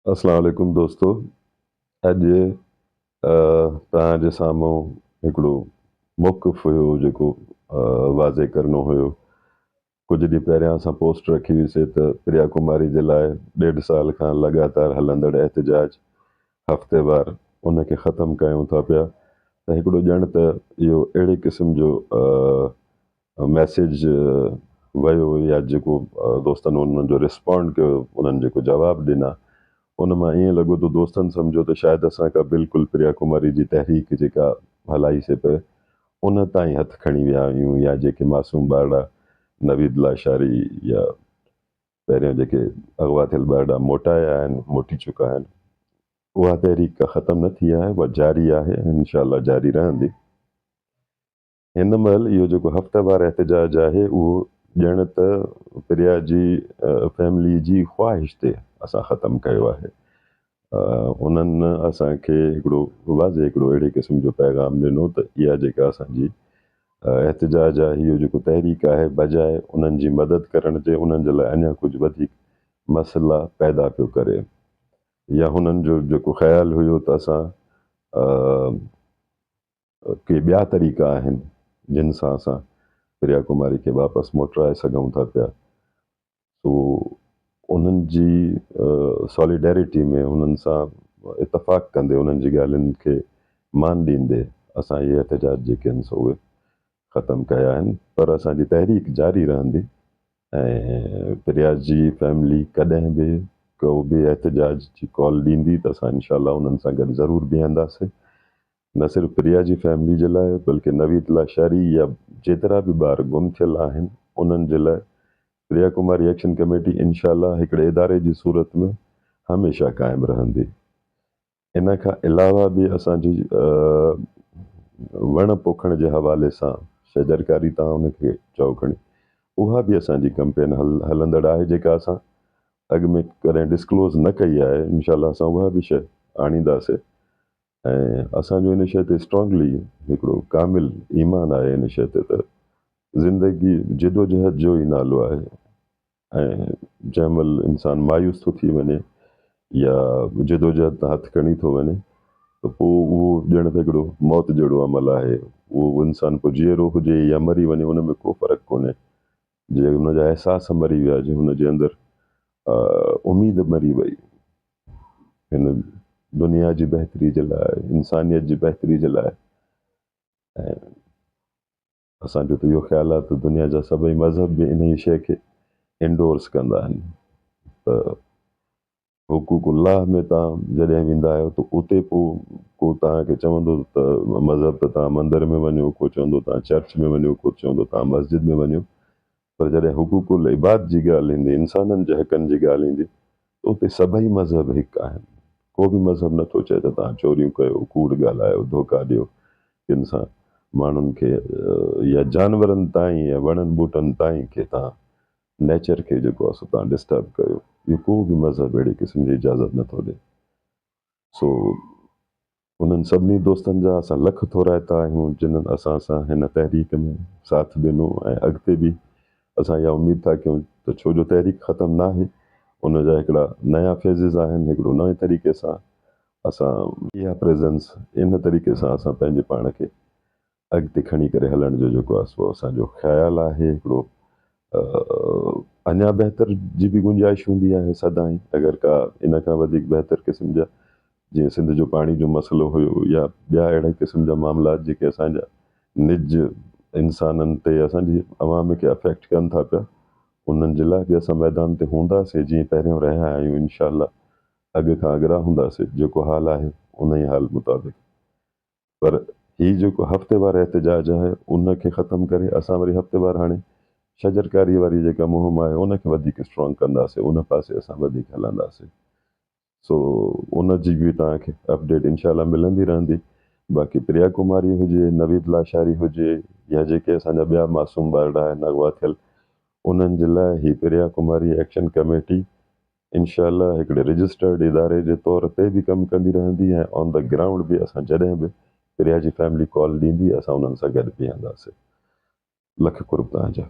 अस्सलाम वालेकुम दोस्तो। अॼु तव्हांजे साम्हूं हिकिड़ो मौक़िफ़ हुयो जेको वाज़े करिणो हुयो। कुझु ॾींहं पहिरियां असां पोस्ट रखी हुईसीं त प्रिया कुमारी जे लाइ 1.5 साल खां लॻातार हलंदड़ एहतिजाज हफ़्तेवार उनखे ख़तमु कयूं था पिया। त हिकिड़ो ॼण त इहो अहिड़े क़िस्म जो मैसेज वियो या जेको दोस्तनि उन्हनि जो रिस्पॉन्ड कयो, उन्हनि जेको जवाबु ॾिना, उन मां ईअं लॻो त दोस्तनि सम्झो त शायदि असां का बिल्कुलु प्रिया कुमारी जी तहरीक जेका हलाईसीं पिए उन ताईं हथु खणी विया आहियूं, या जेके मासूम ॿारड़ा नवीद लाशारी या पहिरियों जेके अगवा थियल ॿारड़ा मोटाया आहिनि, मोटी चुका आहिनि, उहा तहरीक ख़तमु न थी आहे, उहा जारी आहे, इंशाअल्लाह जारी रहंदी। हिन महिल इहो जेको हफ़्तेवार एहतिजाज आहे उहो ॼण त प्रिया जी फैमिली जी ख़्वाहिश ते असां ख़तमु कयो आहे। उन्हनि असांखे हिकिड़ो वाज़े हिकिड़ो अहिड़े क़िस्म जो पैगाम ॾिनो त इहा जेका असांजी एहतिजाज आहे, इहो जेको तहरीक आहे, बजाए उन्हनि जी मदद करण जे उन्हनि जे लाइ अञा कुझु वधीक मसइला पैदा पियो करे, या हुननि जो जेको ख़्यालु हुयो त असां के ॿिया तरीक़ा आहिनि जिन सां असां प्रिया कुमारी खे वापसि मोटाए सघूं था पिया। सो उन्हनि जी सॉलिडेरिटी में उन्हनि सां इतफ़ाक़ कंदे, उन्हनि जी ॻाल्हियुनि खे मान ॾींदे असां इहे एहतिजाज जेके आहिनि सो उहे ख़तमु कया आहिनि। पर असांजी तहरीक जारी रहंदी ऐं प्रिया जी फैमिली कॾहिं बि को बि एहतिजाज जी कॉल ॾींदी त असां इंशाअल्लाह उन्हनि सां गॾु ज़रूरु बीहंदासीं। न सिर्फ़ु प्रिया जी फैमिली जे लाइ बल्कि नवीद लाशारी या जेतिरा बि ॿार गुम थियल आहिनि उन्हनि जे लाइ प्रिया कुमारी एक्शन कमेटी इंशाअल्लाह हिकिड़े इदारे जी सूरत में हमेशह क़ाइमु रहंदी। इन खां अलावा बि असांजी वण पोखण जे हवाले सां शजरकारी तव्हां उनखे चओ खणी, उहा बि असांजी कैंपेन हलंदड़ आहे, जेका असां अॻु में कॾहिं डिस्क्लोज़ न कई आहे। इंशाअल्लाह असां उहा बि शइ आणींदासीं ऐं असांजो इन शइ ते स्ट्रॉन्गली हिकिड़ो कामिल ईमान आहे इन शइ ते त ज़िंदगी जिदोजहद जो ई नालो आहे, ऐं जंहिं महिल इंसानु मायूस थो थी वञे या जिदोजहद तां हथु खणी थो वञे त पोइ उहो ॼण त हिकिड़ो मौत जहिड़ो अमल आहे। उहो इंसानु पोइ जीअरो हुजे या मरी वञे, उन में को फ़र्क़ु कोन्हे। जे हुनजा अहसास मरी विया, जे हुनजे अंदरि उमेद मरी वई, हिन दुनिया जी बहितरी जे लाइ, इंसानियत जी बहितरी जे लाइ। ऐं असांजो त इहो ख़्यालु आहे त दुनिया जा सभई मज़हब बि इन ई शइ खे इंडोर्स कंदा आहिनि। त हुकूकुल्लाह में तव्हां जॾहिं वेंदा आहियो त उते पोइ को तव्हांखे चवंदो त मज़हब त तव्हां मंदर में वञो, को चवंदो तव्हां चर्च में वञो, को चवंदो तव्हां मस्जिद में वञो। पर जॾहिं हुकूकुल इबाद जी ॻाल्हि ईंदी, इंसाननि जे हक़नि जी ॻाल्हि ईंदी, त उते सभई मज़हब हिकु आहिनि। को बि मज़हब नथो चए त तव्हां चोरियूं कयो, कूड़ ॻाल्हायो, धोखा ॾियो किन सां माण्हुनि खे, या जानवरनि ताईं या वणनि ॿूटनि ताईं खे तव्हां नेचर खे जेको आहे सो तव्हां डिस्टर्ब कयो। इहो को बि मज़हब अहिड़े क़िस्म जी इजाज़त नथो ॾिए। सो उन्हनि सभिनी दोस्तनि जा असां लख थोराइता आहियूं जिन्हनि असां सां हिन तहरीक में साथ ॾिनो, ऐं अॻिते बि असां इहा उमेद था कयूं त छो जो तहरीक ख़तमु न आहे, उन जा हिकिड़ा नया फेज़िस आहिनि, हिकिड़ो नए तरीक़े सां असां इहा प्रेज़ेंस इन तरीक़े सां असां पंहिंजे पाण खे अॻिते खणी करे हलण जो जेको आहे सो असांजो ख़्यालु आहे। हिकिड़ो अञा बहितर जी बि गुंजाइश हूंदी आहे सदाईं, अगरि का इन खां वधीक बहितर क़िस्म जा, जीअं सिंध जो पाणी जो मसइलो हुयो या ॿिया अहिड़ा क़िस्म जा मामलात जेके असांजा निज इंसाननि ते, असांजी अवाम खे अफेक्ट कनि था पिया, उन्हनि जे लाइ बि असां मैदान ते हूंदासीं जीअं पहिरियों रहिया आहियूं। इंशाअल्लाह अॻु खां अॻियां हूंदासीं, जेको हाल आहे उन ई हाल मुताबिक़। पर हीउ जेको हफ़्तेवार एहतिजाज आहे उनखे ख़तमु करे असां वरी हफ़्तेवार हाणे शजरकारी वारी जेका मुहिम आहे उनखे वधीक स्ट्रॉन्ग कंदासीं, उन पासे असां वधीक हलंदासीं। सो उन जी बि तव्हांखे अपडेट इंशाअल्लाह मिलंदी रहंदी। बाक़ी प्रिया कुमारी हुजे, नवीद लाशारी हुजे, या जेके असांजा ॿिया मासूम ॿारड़ा आहिनि अगवा थियल, उन्हनि जे लाइ ही प्रिया कुमारी एक्शन कमेटी इंशाअल्लाह हिकिड़े रजिस्टर्ड इदारे जे तौर ते बि कमु कंदी रहंदी, ऐं ऑन द ग्राउंड बि असां जॾहिं बि प्रिया जी फैमिली कॉल ॾींदी असां उन्हनि सां गॾु बीहंदासीं। लख कुर्ब तव्हांजा।